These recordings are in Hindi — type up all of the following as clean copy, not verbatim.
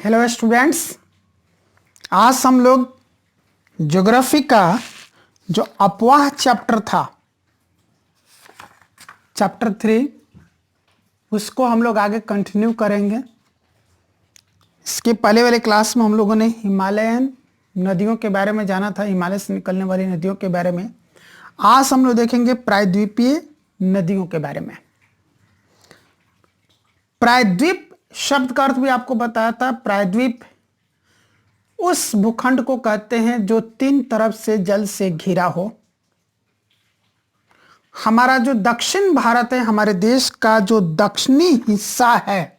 हेलो स्टूडेंट्स, आज हम लोग ज्योग्राफी का जो अपवाह चैप्टर था, चैप्टर 3, उसको हम लोग आगे कंटिन्यू करेंगे। इसके पहले वाले क्लास में हम लोगों ने हिमालयन नदियों के बारे में जाना था, हिमालय से निकलने वाली नदियों के बारे में। आज हम लोग देखेंगे प्रायद्वीपीय नदियों के बारे में। प्रायद्वीप शब्द का अर्थ भी आपको बताया था। प्रायद्वीप उस भूखंड को कहते हैं जो 3 तरफ से जल से घिरा हो। हमारा जो दक्षिण भारत है, हमारे देश का जो दक्षिणी हिस्सा है,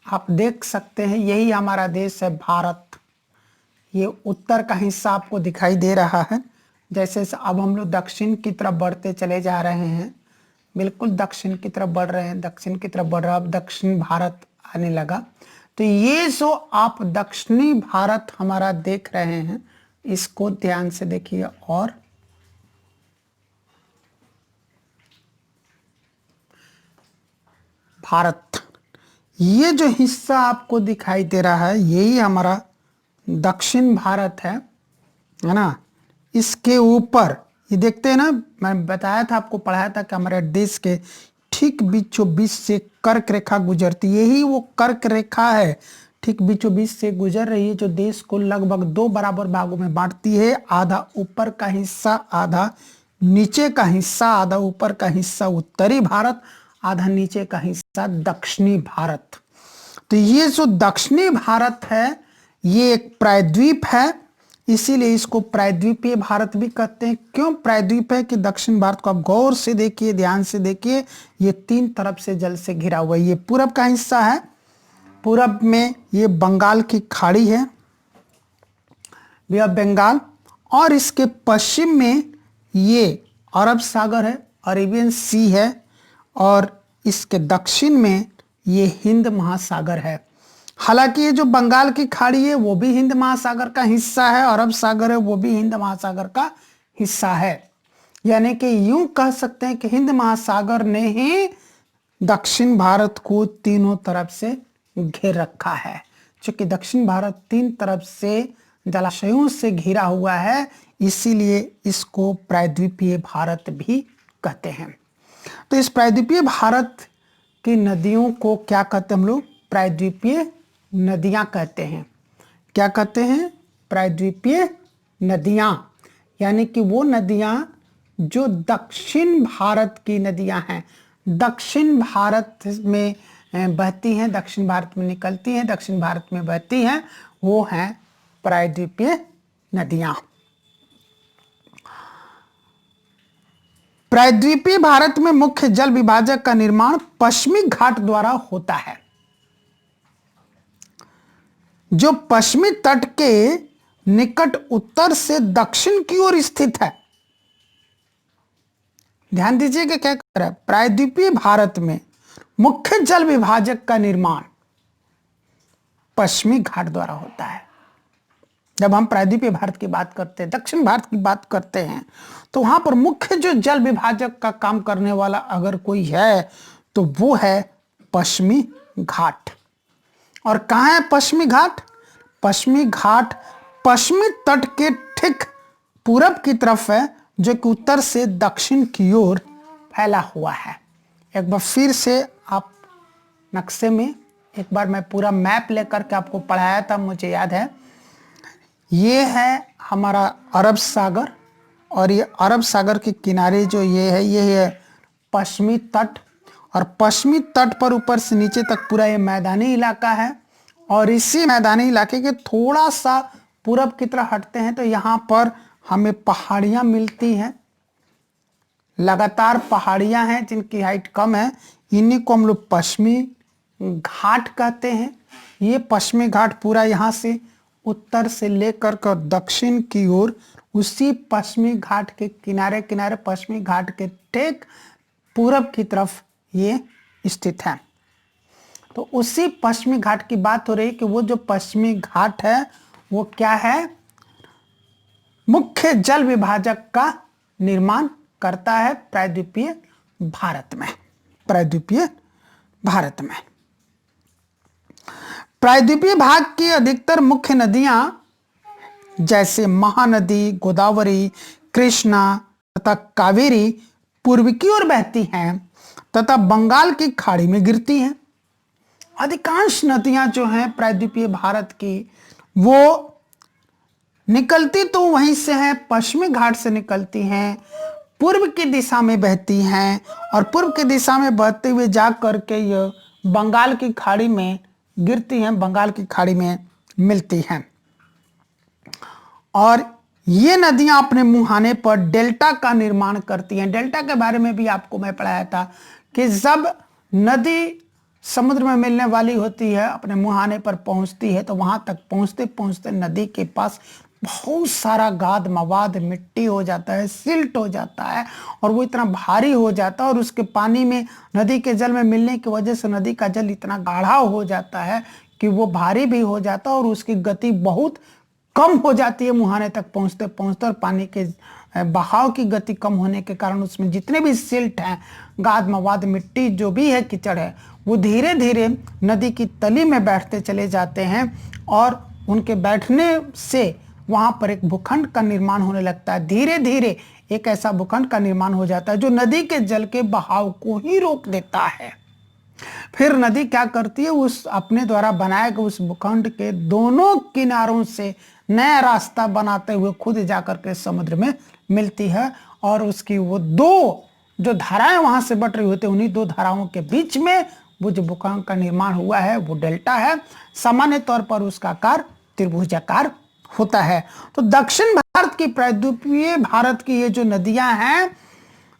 आप देख सकते हैं, यही हमारा देश है भारत। ये उत्तर का हिस्सा आपको दिखाई दे रहा है। जैसे अब हम लोग दक्षिण की तरफ बढ़ते चले जा रहे हैं, बिल्कुल दक्षिण की तरफ बढ़ रहे हैं, दक्षिण की तरफ बढ़ रहा, अब दक्षिण भारत आने लगा। तो ये जो आप दक्षिणी भारत हमारा देख रहे हैं, इसको ध्यान से देखिए। और भारत, ये जो हिस्सा आपको दिखाई दे रहा है, यही हमारा दक्षिण भारत है ना। इसके ऊपर ये देखते हैं ना, मैं बताया था, आपको पढ़ाया था कि हमारे देश के ठीक बीचों बीच से कर्क रेखा गुजरती, यही वो कर्क रेखा है, ठीक बीचों बीच से गुजर रही है, जो देश को लगभग 2 बराबर भागों में बांटती है। आधा ऊपर का हिस्सा, आधा नीचे का हिस्सा, आधा ऊपर का हिस्सा उत्तरी भारत, आधा नीचे का हिस्सा दक्षिणी भारत। तो ये जो दक्षिणी भारत है, ये एक प्रायद्वीप है, इसीलिए इसको प्रायद्वीपीय भारत भी कहते हैं। क्यों प्रायद्वीप है कि दक्षिण भारत को आप गौर से देखिए, ध्यान से देखिए, ये 3 तरफ से जल से घिरा हुआ है। ये पूरब का हिस्सा है, पूरब में ये बंगाल की खाड़ी है, बे ऑफ बंगाल, और इसके पश्चिम में ये अरब सागर है, अरेबियन सी है, और इसके दक्षिण में ये हिंद महासागर है। हालांकि ये जो बंगाल की खाड़ी है वो भी हिंद महासागर का हिस्सा है, अरब सागर है वो भी हिंद महासागर का हिस्सा है। यानी कि यूं कह सकते हैं कि हिंद महासागर ने ही दक्षिण भारत को तीनों तरफ से घेर रखा है। क्योंकि दक्षिण भारत 3 तरफ से जलाशयों से घिरा हुआ है, इसीलिए इसको प्रायद्वीपीय भारत भी कहते हैं। तो इस प्रायद्वीपीय भारत की नदियों को क्या कहते हैं हम लोग? प्रायद्वीपीय नदियां कहते हैं। क्या कहते हैं? प्रायद्वीपीय नदियां, यानी कि वो नदियां जो दक्षिण भारत की नदियां हैं, दक्षिण भारत में बहती हैं, दक्षिण भारत में निकलती हैं, दक्षिण भारत में बहती हैं, वो हैं प्रायद्वीपीय नदियां। प्रायद्वीपीय भारत में मुख्य जल विभाजक का निर्माण पश्चिमी घाट द्वारा होता है, जो पश्चिमी तट के निकट उत्तर से दक्षिण की ओर स्थित है। ध्यान दीजिएगा क्या कर रहा है। प्रायद्वीपीय भारत में मुख्य जल विभाजक का निर्माण पश्चिमी घाट द्वारा होता है। जब हम प्रायद्वीपीय भारत की बात करते हैं, दक्षिण भारत की बात करते हैं, तो वहां पर मुख्य जो जल विभाजक का काम करने वाला अगर कोई है तो वो है पश्चिमी घाट। और कहां है पश्चिमी घाट? पश्चिमी घाट पश्चिमी तट के ठीक पूरब की तरफ है, जो कि उत्तर से दक्षिण की ओर फैला हुआ है। एक बार फिर से आप नक्शे में, एक बार मैं पूरा मैप लेकर के आपको पढ़ाया था, मुझे याद है। ये है हमारा अरब सागर, और ये अरब सागर के किनारे जो ये है पश्चिमी तट, और पश्चिमी तट पर ऊपर से नीचे तक पूरा ये मैदानी इलाका है। और इसी मैदानी इलाके के थोड़ा सा पूरब की तरफ हटते हैं तो यहाँ पर हमें पहाड़ियाँ मिलती हैं, लगातार पहाड़ियाँ हैं जिनकी हाइट कम है, इन्हीं को हम लोग पश्चिमी घाट कहते हैं। ये पश्चिमी घाट पूरा यहाँ से उत्तर से लेकर कर दक्षिण की ओर, उसी पश्चिमी घाट के किनारे किनारे, पश्चिमी घाट के ठीक पूरब की तरफ ये स्थित है। तो उसी पश्चिमी घाट की बात हो रही है कि वो जो पश्चिमी घाट है वो क्या है? मुख्य जल विभाजक का निर्माण करता है प्रायद्वीपीय भारत में। प्रायद्वीपीय भारत में प्रायद्वीपीय भाग की अधिकतर मुख्य नदियां जैसे महानदी, गोदावरी, कृष्णा तथा कावेरी पूर्व की ओर बहती हैं तथा बंगाल की खाड़ी में गिरती हैं। अधिकांश नदियां जो हैं प्रायद्वीपीय भारत की, वो निकलती तो वहीं से हैं, पश्चिमी घाट से निकलती हैं, पूर्व की दिशा में बहती हैं और पूर्व की दिशा में बहते हुए जा करके ये बंगाल की खाड़ी में गिरती हैं, बंगाल की खाड़ी में मिलती हैं। और ये नदियां अपने मुहाने पर डेल्टा का निर्माण करती हैं। डेल्टा के बारे में भी आपको मैं पढ़ाया था कि जब नदी समुद्र में मिलने वाली होती है, अपने मुहाने पर पहुंचती है, तो वहां तक पहुंचते पहुंचते नदी के पास बहुत सारा गाद मवाद मिट्टी हो जाता है, सिल्ट हो जाता है और वो इतना भारी हो जाता है और उसके पानी में, नदी के जल में मिलने की वजह से नदी का जल इतना गाढ़ा हो जाता है कि वो भारी भी हो जाता है और उसकी गति बहुत कम हो जाती है मुहाने तक पहुंचते पहुंचते। और पानी के बहाव की गति कम होने के कारण उसमें जितने भी सिल्ट हैं, गाद मवाद मिट्टी जो भी है, कीचड़ है, वो धीरे धीरे नदी की तली में बैठते चले जाते हैं और उनके बैठने से वहां पर एक भूखंड का निर्माण होने लगता है। धीरे धीरे एक ऐसा भूखंड का निर्माण हो जाता है जो नदी के जल के बहाव को ही रोक देता है। फिर नदी क्या करती है, उस अपने द्वारा बनाए गए उस भूखंड के दोनों किनारों से नया रास्ता बनाते हुए खुद जाकर के समुद्र में मिलती है और उसकी वो दो जो धाराएं वहां से बट रही होती है, उन्हीं दो धाराओं के बीच में वो जो भूखंड का निर्माण हुआ है वो डेल्टा है। सामान्य तौर पर उसका आकार त्रिभुजाकार होता है। तो दक्षिण भारत की, प्रायद्वीपीय भारत की ये जो नदियां हैं,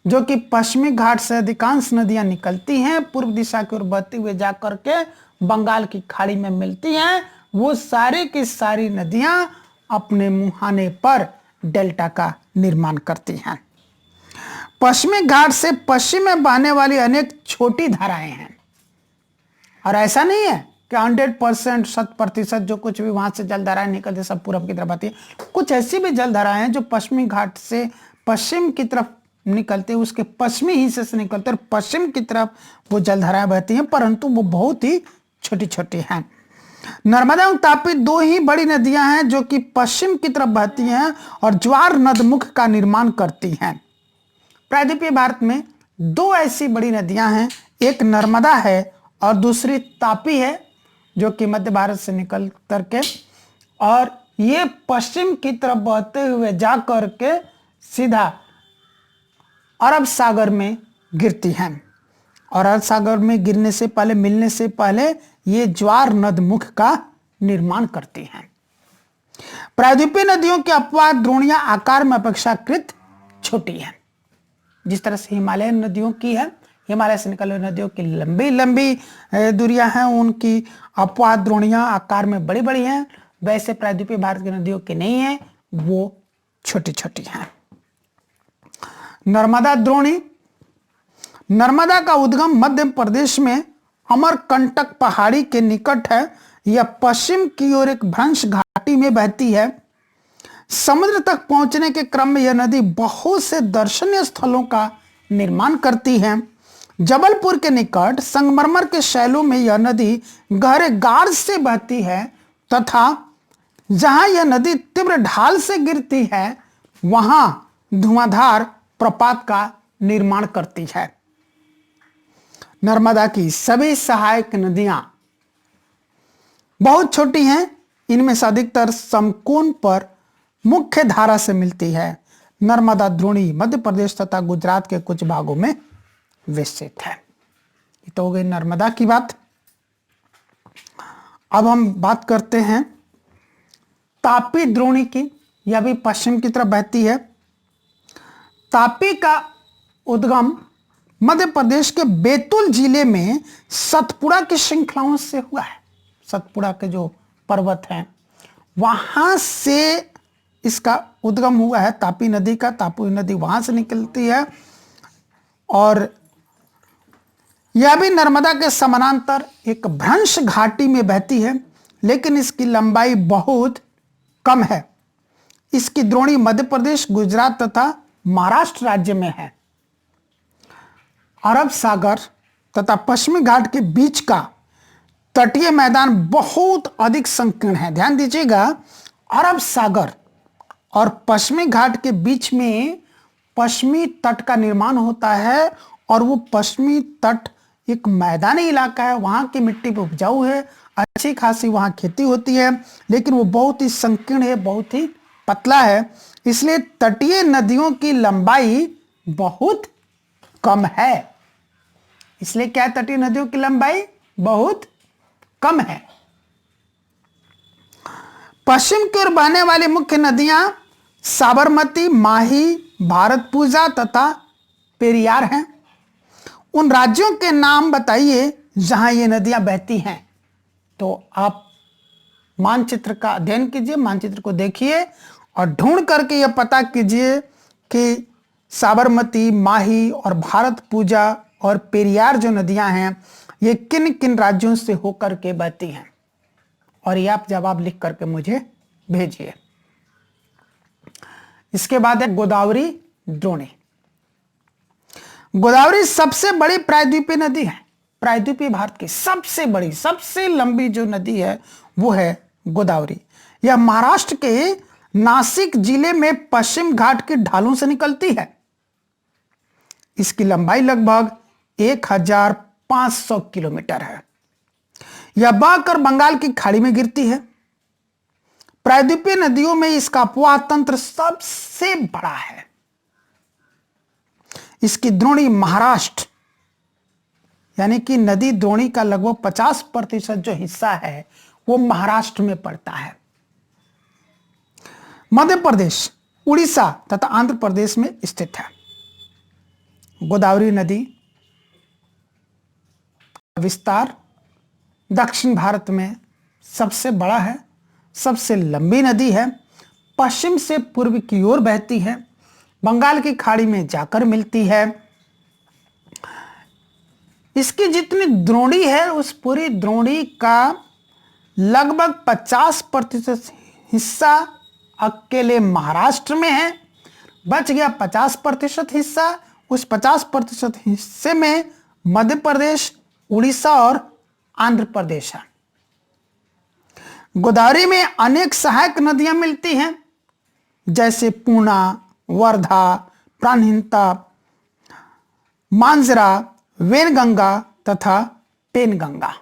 जो कि पश्चिमी घाट से अधिकांश नदियां निकलती हैं, पूर्व दिशा की ओर बहते हुए जाकर के बंगाल की खाड़ी में मिलती हैं, वो सारी की सारी नदियां अपने मुहाने पर डेल्टा का निर्माण करती हैं। पश्चिमी घाट से पश्चिम में बहने वाली अनेक छोटी धाराएं हैं और ऐसा नहीं है कि 100% 100% जो कुछ भी वहां से जलधाराएं निकलती सब पूरब की तरफ आती है। कुछ ऐसी भी जलधाराएं हैं जो पश्चिमी घाट से पश्चिम की तरफ निकलते, उसके पश्चिमी हिस्से से निकलते और पश्चिम की तरफ वो जलधाराएं बहती हैं, परंतु वो बहुत ही छोटी छोटी हैं। नर्मदा और तापी दो ही बड़ी नदियां हैं जो कि पश्चिम की तरफ बहती हैं और ज्वार नदमुख का निर्माण करती हैं। प्रायद्वीपीय भारत में दो ऐसी बड़ी नदियां हैं, एक नर्मदा है और दूसरी तापी है, जो कि मध्य भारत से निकल करके और ये पश्चिम की तरफ बहते हुए जा करके सीधा अरब सागर में गिरती हैं और अरब सागर में गिरने से पहले, मिलने से पहले ये ज्वार नदमुख का निर्माण करती हैं। प्रायद्वीपीय नदियों की अपवाद द्रोणियां आकार में अपेक्षाकृत छोटी हैं। जिस तरह से हिमालयन नदियों की है, हिमालय से निकलने नदियों की लंबी लंबी दूरियां हैं, उनकी अपवाद द्रोणियां आकार में बड़ी बड़ी हैं, वैसे प्रायद्वीपीय भारत की नदियों की नहीं है, वो छोटी छोटी हैं। नर्मदा द्रोणी, नर्मदा का उद्गम मध्य प्रदेश में अमरकंटक पहाड़ी के निकट है। यह पश्चिम की ओर एक भ्रंश घाटी में बहती है। समुद्र तक पहुंचने के क्रम में यह नदी बहुत से दर्शनीय स्थलों का निर्माण करती है। जबलपुर के निकट संगमरमर के शैलों में यह नदी गहरे गाढ़ से बहती है तथा जहां यह नदी तीव्र ढाल से गिरती है वहां धुआंधार प्रपात का निर्माण करती है। नर्मदा की सभी सहायक नदियां बहुत छोटी हैं, इनमें से अधिकतर समकोण पर मुख्य धारा से मिलती है। नर्मदा द्रोणी मध्य प्रदेश तथा गुजरात के कुछ भागों में विस्तृत है। ये तो हो गई नर्मदा की बात। अब हम बात करते हैं तापी द्रोणी की, यह भी पश्चिम की तरफ बहती है। तापी का उद्गम मध्य प्रदेश के बैतूल जिले में सतपुड़ा की श्रृंखलाओं से हुआ है। सतपुड़ा के जो पर्वत हैं वहां से इसका उद्गम हुआ है तापी नदी का। तापी नदी वहां से निकलती है और यह भी नर्मदा के समानांतर एक भ्रंश घाटी में बहती है, लेकिन इसकी लंबाई बहुत कम है। इसकी द्रोणी मध्य प्रदेश, गुजरात तथा महाराष्ट्र राज्य में है। अरब सागर तथा पश्चिमी घाट के बीच का तटीय मैदान बहुत अधिक संकीर्ण है। ध्यान दीजिएगा, अरब सागर और पश्चिमी घाट के बीच में पश्चिमी तट का निर्माण होता है, और वो पश्चिमी तट एक मैदानी इलाका है, वहां की मिट्टी भी उपजाऊ है, अच्छी खासी वहां खेती होती है, लेकिन वो बहुत ही संकीर्ण है, बहुत ही पतला है, इसलिए तटीय नदियों की लंबाई बहुत कम है। इसलिए क्या है, तटीय नदियों की लंबाई बहुत कम है। पश्चिम की ओर बहने वाली मुख्य नदियां साबरमती, माही, भारतपुजा तथा पेरियार हैं। उन राज्यों के नाम बताइए जहां ये नदियां बहती हैं। तो आप मानचित्र का अध्ययन कीजिए, मानचित्र को देखिए और ढूंढ करके यह पता कीजिए कि साबरमती, माही और भारतपुजा और पेरियार जो नदियां हैं, ये किन किन राज्यों से होकर के बहती हैं, और ये आप जवाब लिख करके मुझे भेजिए। इसके बाद है गोदावरी, द्रोणी। गोदावरी सबसे बड़ी प्रायद्वीपीय नदी है। प्रायद्वीपीय भारत की सबसे बड़ी, सबसे लंबी जो नदी है वो है गोदावरी। यह महाराष्ट्र के नासिक जिले में पश्चिम घाट की ढालों से निकलती है। इसकी लंबाई लगभग 1500 किलोमीटर है। यह बहकर बंगाल की खाड़ी में गिरती है। प्रायद्वीपीय नदियों में इसका अपवाह तंत्र सबसे बड़ा है। इसकी द्रोणी महाराष्ट्र, यानी कि नदी द्रोणी का लगभग 50% जो हिस्सा है वो महाराष्ट्र में पड़ता है। मध्य प्रदेश, उड़ीसा तथा आंध्र प्रदेश में स्थित है। गोदावरी नदी विस्तार दक्षिण भारत में सबसे बड़ा है, सबसे लंबी नदी है, पश्चिम से पूर्व की ओर बहती है, बंगाल की खाड़ी में जाकर मिलती है। इसकी जितनी द्रोणी है उस पूरी द्रोणी का लगभग 50% हिस्सा अकेले महाराष्ट्र में है। बच गया 50% हिस्सा, उस 50% हिस्से में मध्य प्रदेश, उड़ीसा और आंध्र प्रदेश है। गोदावरी में अनेक सहायक नदियां मिलती हैं, जैसे पूर्णा, वर्धा, प्राणहिता, मांजरा, वेनगंगा तथा पेनगंगा।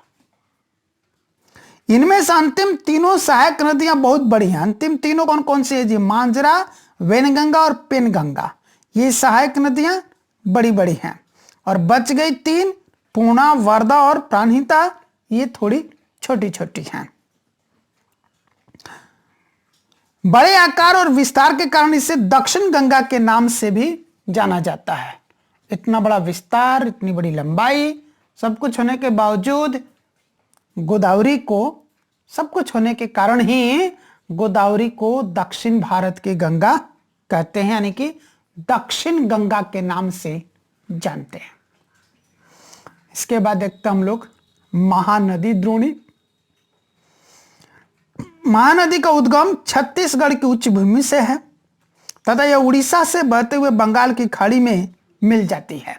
इनमें से अंतिम तीनों सहायक नदियां बहुत बड़ी हैं। अंतिम तीनों कौन कौन सी है जी? मांजरा, वेनगंगा और पेनगंगा। ये सहायक नदियां बड़ी बड़ी हैं। और बच गई तीन, पूर्णा, वर्धा और प्राणहिता, ये थोड़ी छोटी छोटी हैं। बड़े आकार और विस्तार के कारण इसे दक्षिण गंगा के नाम से भी जाना जाता है। इतना बड़ा विस्तार, इतनी बड़ी लंबाई, सब कुछ होने के बावजूद गोदावरी को, सब कुछ होने के कारण ही गोदावरी को दक्षिण भारत की गंगा कहते हैं, यानी कि दक्षिण गंगा के नाम से जानते हैं। इसके बाद देखते हम लोग महानदी द्रोणी। महानदी का उद्गम छत्तीसगढ़ की उच्च भूमि से है तथा यह उड़ीसा से बहते हुए बंगाल की खाड़ी में मिल जाती है।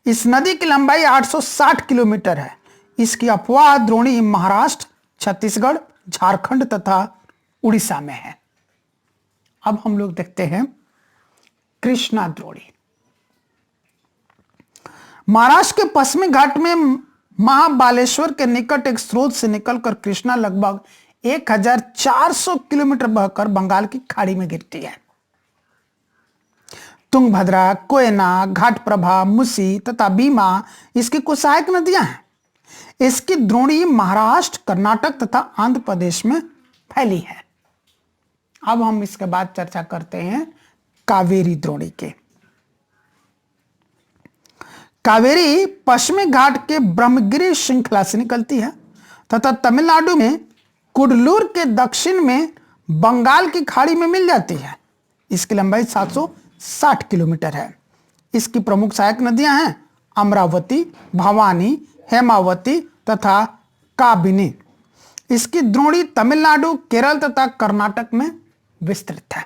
इस नदी की लंबाई 860 किलोमीटर है। इसकी अफवाह द्रोणी महाराष्ट्र, छत्तीसगढ़, झारखंड तथा उड़ीसा में है। अब हम लोग देखते हैं कृष्णा द्रोणी। महाराष्ट्र के पश्चिमी घाट में महाबालेश्वर के निकट एक स्रोत से निकलकर कृष्णा लगभग 1400 किलोमीटर बहकर बंगाल की खाड़ी में गिरती है। तुंगभद्रा, कोयना, घाटप्रभा, मुसी तथा भीमा इसकी कुछ सहायक नदियां हैं। इसकी द्रोणी महाराष्ट्र, कर्नाटक तथा आंध्र प्रदेश में फैली है। अब हम इसके बाद चर्चा करते हैं कावेरी द्रोणी के। कावेरी पश्चिमी घाट के ब्रह्मगिरी श्रृंखला से निकलती है तथा तमिलनाडु में कुडलूर के दक्षिण में बंगाल की खाड़ी में मिल जाती है। इसकी लंबाई 760 किलोमीटर है। इसकी प्रमुख सहायक नदियां हैं अमरावती, भवानी, हेमावती तथा काबिनी। इसकी द्रोणी तमिलनाडु, केरल तथा कर्नाटक में विस्तृत है।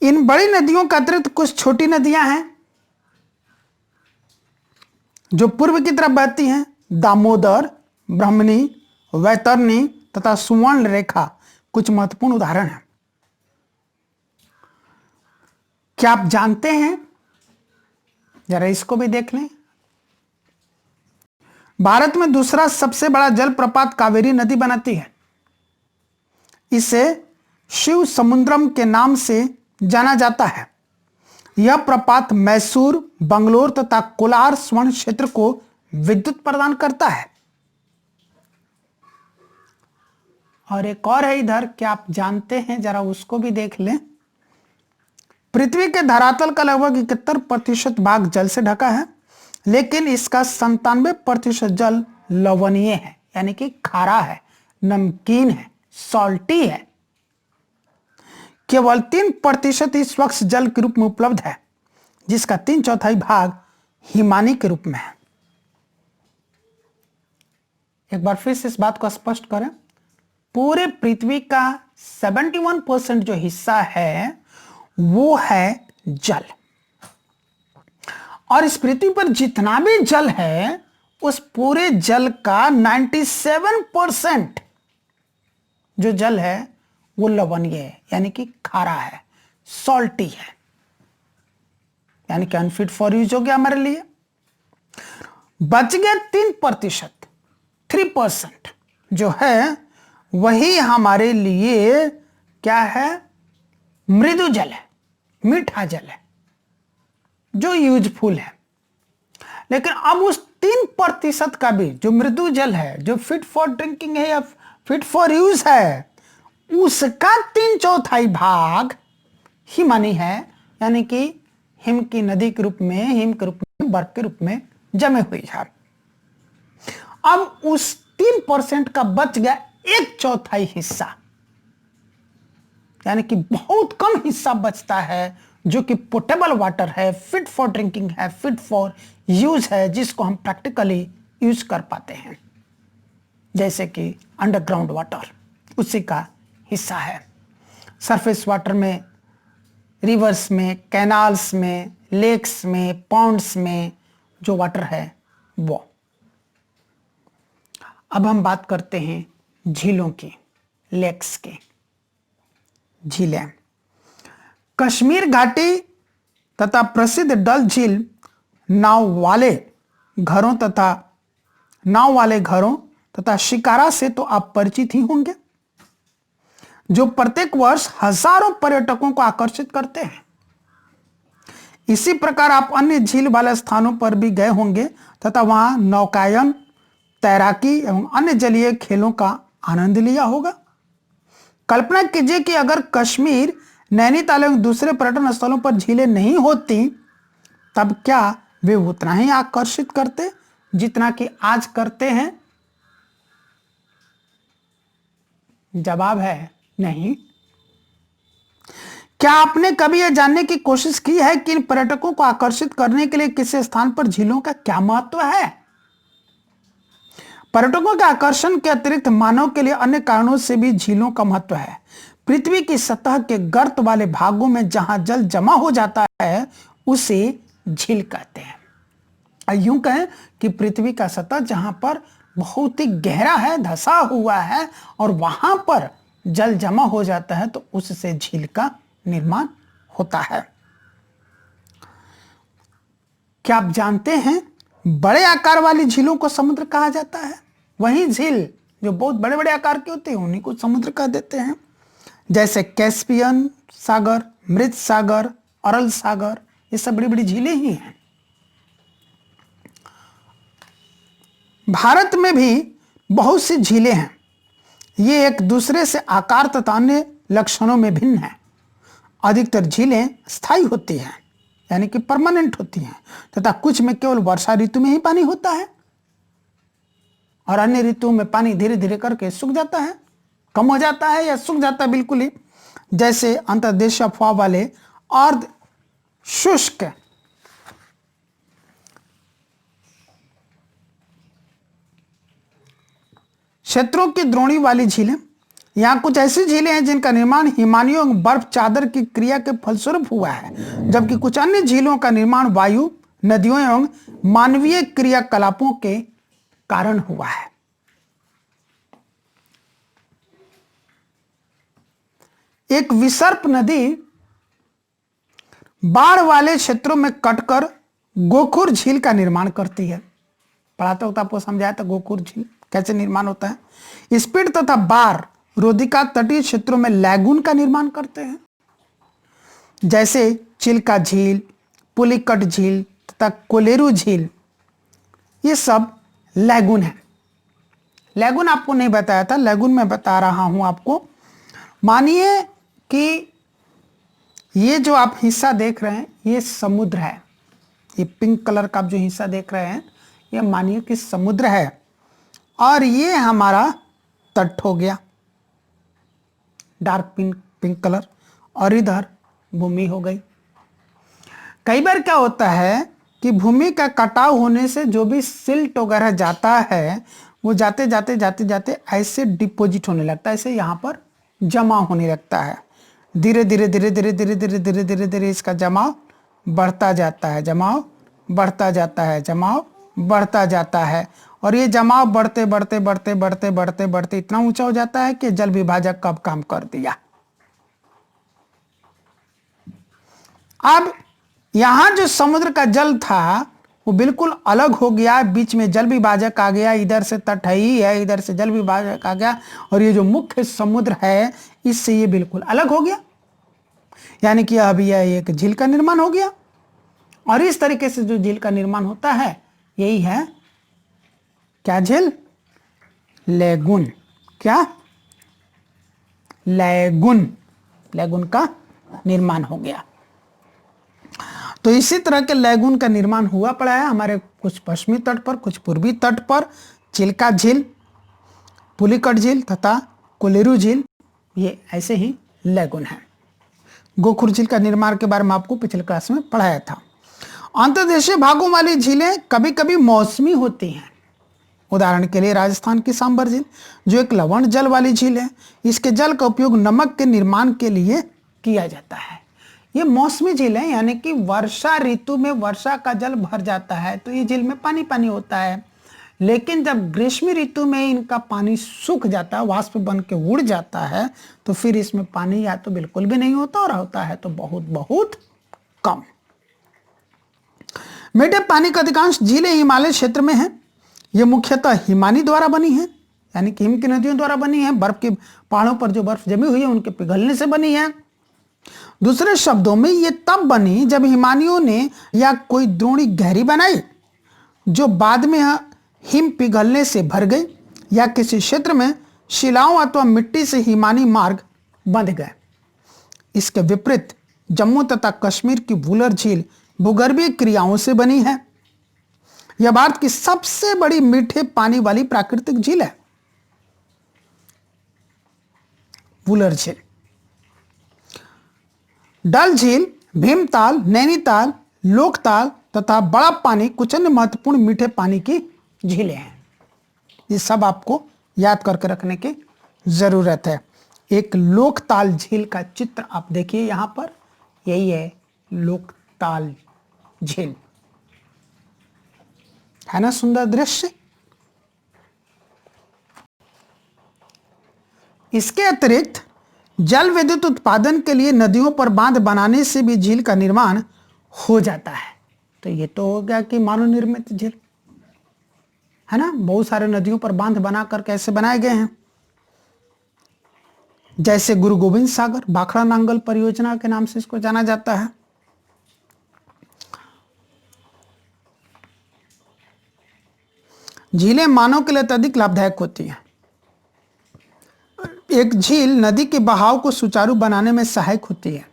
इन बड़ी नदियों का अतिरिक्त कुछ छोटी नदियां हैं जो पूर्व की तरफ बहती हैं। दामोदर, ब्रह्मणी, वैतरणी तथा सुवर्ण रेखा कुछ महत्वपूर्ण उदाहरण हैं। क्या आप जानते हैं, जरा इसको भी देख लें, भारत में दूसरा सबसे बड़ा जलप्रपात कावेरी नदी बनाती है। इसे शिव समुद्रम के नाम से जाना जाता है। यह प्रपात मैसूर, बंगलोर तथा कोलार स्वर्ण क्षेत्र को विद्युत प्रदान करता है। और एक और है इधर, क्या आप जानते हैं, जरा उसको भी देख लें। पृथ्वी के धरातल का लगभग 71% भाग जल से ढका है, लेकिन इसका 97% जल लवणीय है, यानी कि खारा है, नमकीन है, सॉल्टी है। केवल 3% ही स्वच्छ जल के रूप में उपलब्ध है, जिसका 3/4 भाग हिमानी के रूप में है। एक बार फिर से इस बात को स्पष्ट करें, पूरे पृथ्वी का 71% जो हिस्सा है वो है जल, और इस पृथ्वी पर जितना भी जल है उस पूरे जल का 97% जो जल है वो लवणीय है, यानी कि खारा है, सॉल्टी है, यानी कि अनफिट फॉर यूज हो गया हमारे लिए। बच गया 3% जो है वही हमारे लिए क्या है, मृदु जल है, मीठा जल है, जो यूजफुल है। लेकिन अब उस 3% का भी जो मृदु जल है, जो फिट फॉर ड्रिंकिंग है या फिट फॉर यूज है, उसका 3/4 भाग हिमानी है, यानी कि हिम की नदी के रूप में, हिम के रूप में, बर्फ के रूप में जमे हुई है। अब उस 3% का बच गया 1/4 हिस्सा, यानी कि बहुत कम हिस्सा बचता है जो कि पोर्टेबल वाटर है, फिट फॉर ड्रिंकिंग है, फिट फॉर यूज है, जिसको हम प्रैक्टिकली यूज कर पाते हैं, जैसे कि अंडरग्राउंड वाटर उसी का हिस्सा है। सरफेस वाटर में, रिवर्स में, कैनाल्स में, लेक्स में, पॉन्ड्स में जो वाटर है वो। अब हम बात करते हैं झीलों की, लेक्स की। झीलें, कश्मीर घाटी तथा प्रसिद्ध डल झील नाव वाले घरों तथा शिकारा से तो आप परिचित ही होंगे, जो प्रत्येक वर्ष हजारों पर्यटकों को आकर्षित करते हैं। इसी प्रकार आप अन्य झील वाले स्थानों पर भी गए होंगे तथा वहां नौकायन, तैराकी एवं अन्य जलीय खेलों का आनंद लिया होगा। कल्पना कीजिए कि अगर कश्मीर, नैनीताल एवं दूसरे पर्यटन स्थलों पर झीलें नहीं होती, तब क्या वे उतना ही आकर्षित करते जितना कि आज करते हैं? जवाब है नहीं। क्या आपने कभी यह जानने की कोशिश की है कि इन पर्यटकों को आकर्षित करने के लिए किसी स्थान पर झीलों का क्या महत्व है? पर्यटकों के आकर्षण के अतिरिक्त मानव के लिए अन्य कारणों से भी झीलों का महत्व है। पृथ्वी की सतह के गर्त वाले भागों में जहां जल जमा हो जाता है उसे झील कहते हैं। यूं कहें कि पृथ्वी का सतह जहां पर बहुत ही गहरा है, धंसा हुआ है, और वहां पर जल जमा हो जाता है तो उससे झील का निर्माण होता है। क्या आप जानते हैं बड़े आकार वाली झीलों को समुद्र कहा जाता है? वही झील जो बहुत बड़े बड़े आकार के होते हैं उन्हीं को समुद्र कह देते हैं, जैसे कैस्पियन सागर, मृत सागर, अरल सागर, ये सब बड़ी बड़ी झीलें ही हैं। भारत में भी बहुत सी झीलें हैं। ये एक दूसरे से आकार तथा अन्य लक्षणों में भिन्न है। अधिकतर झीलें स्थायी होती हैं, यानी कि परमानेंट होती हैं, तथा कुछ में केवल वर्षा ऋतु में ही पानी होता है और अन्य ऋतुओं में पानी धीरे धीरे करके सूख जाता है, कम हो जाता है या सूख जाता है बिल्कुल ही, जैसे अंतर्देशीय अफवाह वाले अर्ध शुष्क क्षेत्रों की द्रोणी वाली झीलें, यहाँ कुछ ऐसी झीलें हैं जिनका निर्माण हिमानियों एवं बर्फ चादर की क्रिया के फलस्वरूप हुआ है, जबकि कुछ अन्य झीलों का निर्माण वायु, नदियों एवं मानवीय क्रियाकलापों के कारण हुआ है। एक विसर्प नदी बाढ़ वाले क्षेत्रों में कटकर गोखुर झील का निर्माण करती है। पढ़ाते वक्त आपको समझाया था गोखुर झील कैसे निर्माण होता है। स्पीड तथा बार रोधिका तटीय क्षेत्रों में लैगून का निर्माण करते हैं, जैसे चिल्का झील, पुलिकट झील तथा कोलेरू झील। ये सब लैगून है। लैगून आपको नहीं बताया था, लैगून मैं बता रहा हूं आपको। मानिए कि ये जो आप हिस्सा देख रहे हैं ये समुद्र है। ये पिंक कलर का आप जो हिस्सा देख रहे हैं ये मानिए कि समुद्र है, और ये हमारा तट हो गया डार्क पिंक कलर, और इधर भूमि हो गई। कई बार क्या होता है कि भूमि का कटाव होने से जो भी सिल्ट वगैरह जाता है वो जाते जाते जाते जाते ऐसे डिपॉजिट होने लगता है, ऐसे यहाँ पर जमा होने लगता है। धीरे धीरे धीरे धीरे धीरे धीरे धीरे धीरे धीरे इसका जमाव बढ़ता जाता है, जमाव बढ़ता जाता है, जमाव बढ़ता जाता है, और ये जमाव बढ़ते बढ़ते बढ़ते बढ़ते बढ़ते बढ़ते इतना ऊंचा हो जाता है कि जल विभाजक का काम कर दिया। अब यहां जो समुद्र का जल था वो बिल्कुल अलग हो गया, बीच में जल विभाजक आ गया, इधर से तट ही है, इधर से जल विभाजक आ गया, और ये जो मुख्य समुद्र है इससे ये बिल्कुल अलग हो गया। यानी कि अब यह एक झील का निर्माण हो गया। और इस तरीके से जो झील का निर्माण होता है यही है क्या झील? लैगून। क्या? लैगून। लैगून का निर्माण हो गया। तो इसी तरह के लैगून का निर्माण हुआ पड़ा है हमारे कुछ पश्चिमी तट पर, कुछ पूर्वी तट पर। चिल्का झील, पुलिकट झील तथा कोलेरू झील, ये ऐसे ही लैगून है। गोखुर झील का निर्माण के बारे में आपको पिछले क्लास में पढ़ाया था। अंतर्देशीय भागों वाली झीलें कभी कभी मौसमी होती हैं। उदाहरण के लिए राजस्थान की सांबर झील जो एक लवण जल वाली झील है, इसके जल का उपयोग नमक के निर्माण के लिए किया जाता है। ये मौसमी झील है, यानी कि वर्षा ऋतु में वर्षा का जल भर जाता है तो ये झील में पानी पानी होता है, लेकिन जब ग्रीष्म ऋतु में इनका पानी सूख जाता है, वाष्प बन के उड़ जाता है, तो फिर इसमें पानी या तो बिल्कुल भी नहीं होता और होता है तो बहुत बहुत कम। मीठे पानी का अधिकांश झीलें हिमालय क्षेत्र में हैं। ये मुख्यतः हिमानी द्वारा बनी है, यानी कि हिम की नदियों द्वारा बनी है। बर्फ के पहाड़ों पर जो बर्फ जमी हुई है उनके पिघलने से बनी है। दूसरे शब्दों में ये तब बनी जब हिमानियों ने या कोई द्रोणी गहरी बनाई जो बाद में हिम पिघलने से भर गई, या किसी क्षेत्र में शिलाओं अथवा मिट्टी से हिमानी मार्ग बंध गए। इसके विपरीत जम्मू तथा कश्मीर की वुलर झील भूगर्भीय क्रियाओं से बनी है। यह भारत की सबसे बड़ी मीठे पानी वाली प्राकृतिक झील है, वुलर झील। डल झील, भीमताल, नैनीताल, लोकताल तथा बड़ा पानी कुछ अन्य महत्वपूर्ण मीठे पानी की झीलें हैं। ये सब आपको याद करके रखने की जरूरत है। एक लोकताल झील का चित्र आप देखिए यहां पर, यही है लोकताल झील, है ना सुंदर दृश्य। इसके अतिरिक्त जल विद्युत उत्पादन के लिए नदियों पर बांध बनाने से भी झील का निर्माण हो जाता है। तो ये तो हो गया कि मानव निर्मित झील, है ना। बहुत सारे नदियों पर बांध बनाकर कैसे बनाए गए हैं, जैसे गुरु गोविंद सागर, भाखड़ा नांगल परियोजना के नाम से इसको जाना जाता है। झीलें मानव के लिए अत्यधिक लाभदायक होती हैं। एक झील नदी के बहाव को सुचारू बनाने में सहायक होती है।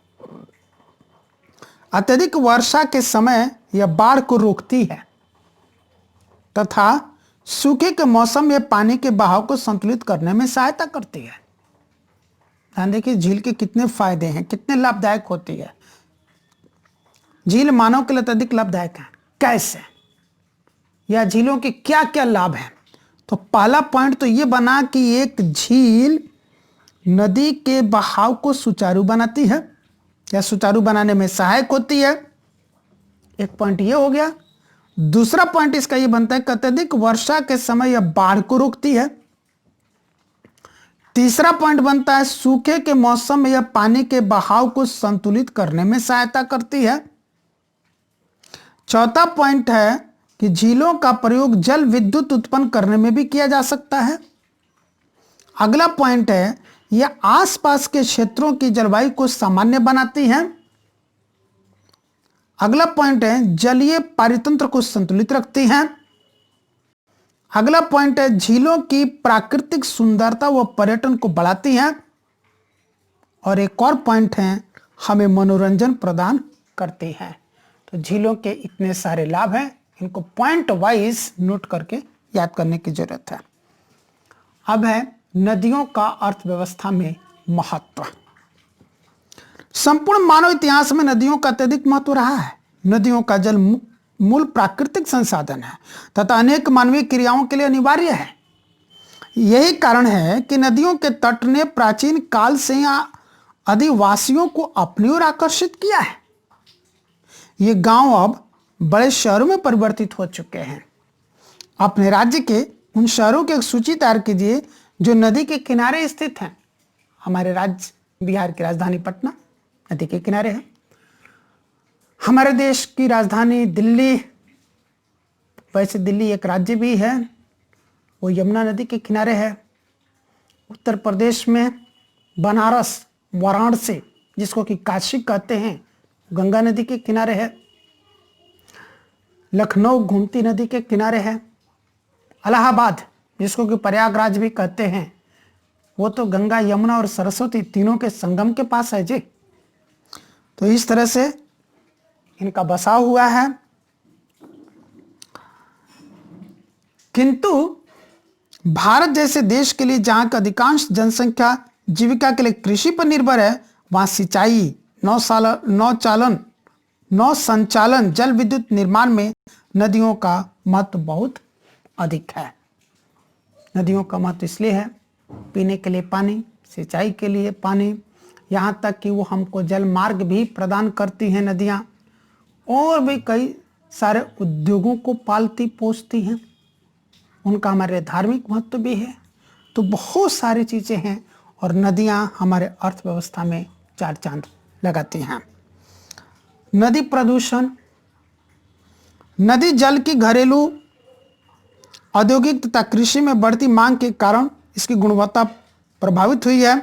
अत्यधिक वर्षा के समय यह बाढ़ को रोकती है तथा सूखे के मौसम में पानी के बहाव को संतुलित करने में सहायता करती है। ध्यान देखिए झील के कितने फायदे हैं, कितने लाभदायक होती है। झील मानव के लिए अत्यधिक लाभदायक है। कैसे, या झीलों के क्या क्या लाभ हैं? तो पहला पॉइंट तो ये बना कि एक झील नदी के बहाव को सुचारू बनाती है या सुचारू बनाने में सहायक होती है। एक पॉइंट ये हो गया। दूसरा पॉइंट इसका ये बनता है कि अत्यधिक वर्षा के समय यह बाढ़ को रोकती है। तीसरा पॉइंट बनता है सूखे के मौसम में यह पानी के बहाव को संतुलित करने में सहायता करती है। चौथा पॉइंट है कि झीलों का प्रयोग जल विद्युत उत्पन्न करने में भी किया जा सकता है। अगला पॉइंट है यह आसपास के क्षेत्रों की जलवायु को सामान्य बनाती है। अगला पॉइंट है जलीय पारितंत्र को संतुलित रखती हैं। अगला पॉइंट है झीलों की प्राकृतिक सुंदरता व पर्यटन को बढ़ाती हैं। और एक और पॉइंट है हमें मनोरंजन प्रदान करती हैं। तो झीलों के इतने सारे लाभ हैं, इनको पॉइंट वाइज नोट करके याद करने की जरूरत है। अब है नदियों का अर्थव्यवस्था में महत्व। संपूर्ण मानव इतिहास में नदियों का अत्यधिक महत्व रहा है। नदियों का जल मूल प्राकृतिक संसाधन है तथा अनेक मानवीय क्रियाओं के लिए अनिवार्य है। यही कारण है कि नदियों के तट ने प्राचीन काल से अधिवासियों को अपनी ओर आकर्षित किया है। ये गांव अब बड़े शहरों में परिवर्तित हो चुके हैं। अपने राज्य के उन शहरों की एक सूची तैयार कीजिए जो नदी के किनारे स्थित हैं। हमारे राज्य बिहार की राजधानी पटना नदी के किनारे है। हमारे देश की राजधानी दिल्ली, वैसे दिल्ली एक राज्य भी है, वो यमुना नदी के किनारे है। उत्तर प्रदेश में बनारस, वाराणसी जिसको कि काशी कहते हैं, गंगा नदी के किनारे है। लखनऊ गोमती नदी के किनारे है। इलाहाबाद जिसको कि प्रयागराज भी कहते हैं, वो तो गंगा, यमुना और सरस्वती तीनों के संगम के पास है जी। तो इस तरह से इनका बसाव हुआ है। किंतु भारत जैसे देश के लिए जहां का अधिकांश जनसंख्या जीविका के लिए कृषि पर निर्भर है, वहां सिंचाई, नौ संचालन, जल विद्युत निर्माण में नदियों का महत्व बहुत अधिक है। नदियों का महत्व इसलिए है, पीने के लिए पानी, सिंचाई के लिए पानी, यहाँ तक कि वो हमको जल मार्ग भी प्रदान करती हैं नदियाँ, और भी कई सारे उद्योगों को पालती पोसती हैं। उनका हमारे धार्मिक महत्व भी है। तो बहुत सारी चीज़ें हैं और नदियाँ हमारे अर्थव्यवस्था में चार चांद लगाती हैं। नदी प्रदूषण। नदी जल की घरेलू, औद्योगिक तथा कृषि में बढ़ती मांग के कारण इसकी गुणवत्ता प्रभावित हुई है।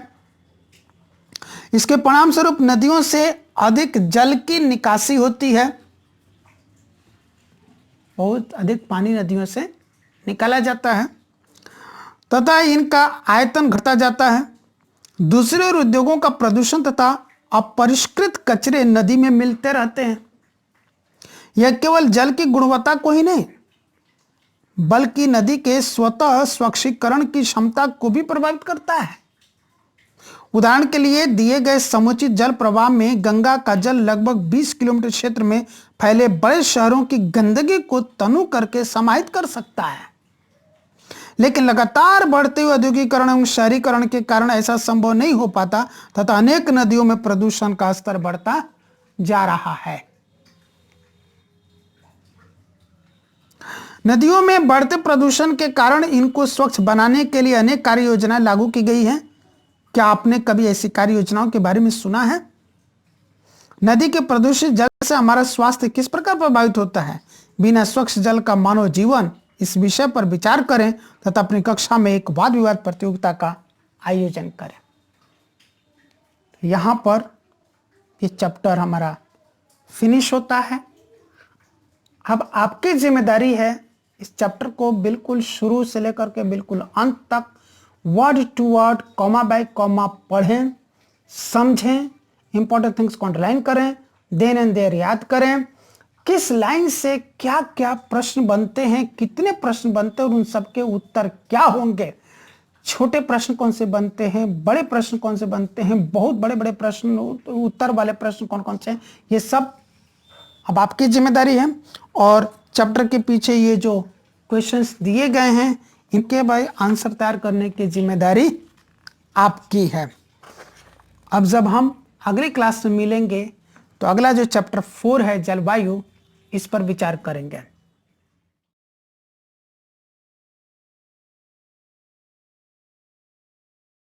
इसके परिणाम स्वरूप नदियों से अधिक जल की निकासी होती है। बहुत अधिक पानी नदियों से निकाला जाता है तथा इनका आयतन घटता जाता है। दूसरे ओर उद्योगों का प्रदूषण तथा अपरिष्कृत कचरे नदी में मिलते रहते हैं। यह केवल जल की गुणवत्ता को ही नहीं बल्कि नदी के स्वतः स्वच्छीकरण की क्षमता को भी प्रभावित करता है। उदाहरण के लिए दिए गए समुचित जल प्रवाह में गंगा का जल लगभग 20 किलोमीटर क्षेत्र में फैले बड़े शहरों की गंदगी को तनु करके समाहित कर सकता है। लेकिन लगातार बढ़ते हुए औद्योगिकरण एवं शहरीकरण के कारण ऐसा संभव नहीं हो पाता तथा अनेक नदियों में प्रदूषण का स्तर बढ़ता जा रहा है। नदियों में बढ़ते प्रदूषण के कारण इनको स्वच्छ बनाने के लिए अनेक कार्य योजनाएं लागू की गई हैं। क्या आपने कभी ऐसी कार्य योजनाओं के बारे में सुना है? नदी के प्रदूषित जल से हमारा स्वास्थ्य किस प्रकार प्रभावित होता है? बिना स्वच्छ जल का मानव जीवन, इस विषय पर विचार करें तथा अपनी कक्षा में एक वाद विवाद प्रतियोगिता का आयोजन करें। यहाँ पर ये चैप्टर हमारा फिनिश होता है। अब आपकी जिम्मेदारी है इस चैप्टर को बिल्कुल शुरू से लेकर के बिल्कुल अंत तक word to word, comma by comma पढ़ें, समझें, इंपॉर्टेंट थिंग्स को अंडरलाइन करें, देन एंड देयर याद करें। किस लाइन से क्या क्या प्रश्न बनते हैं, कितने प्रश्न बनते हैं और उन सबके उत्तर क्या होंगे, छोटे प्रश्न कौन से बनते हैं, बड़े प्रश्न कौन से बनते हैं, बहुत बड़े बड़े प्रश्न, उत्तर वाले प्रश्न कौन कौन से हैं, ये सब अब आपकी जिम्मेदारी है। और चैप्टर के पीछे ये जो क्वेश्चंस दिए गए हैं इनके भाई आंसर तैयार करने की जिम्मेदारी आपकी है। अब जब हम अगली क्लास में मिलेंगे तो अगला जो चैप्टर 4 है जलवायु, इस पर विचार करेंगे।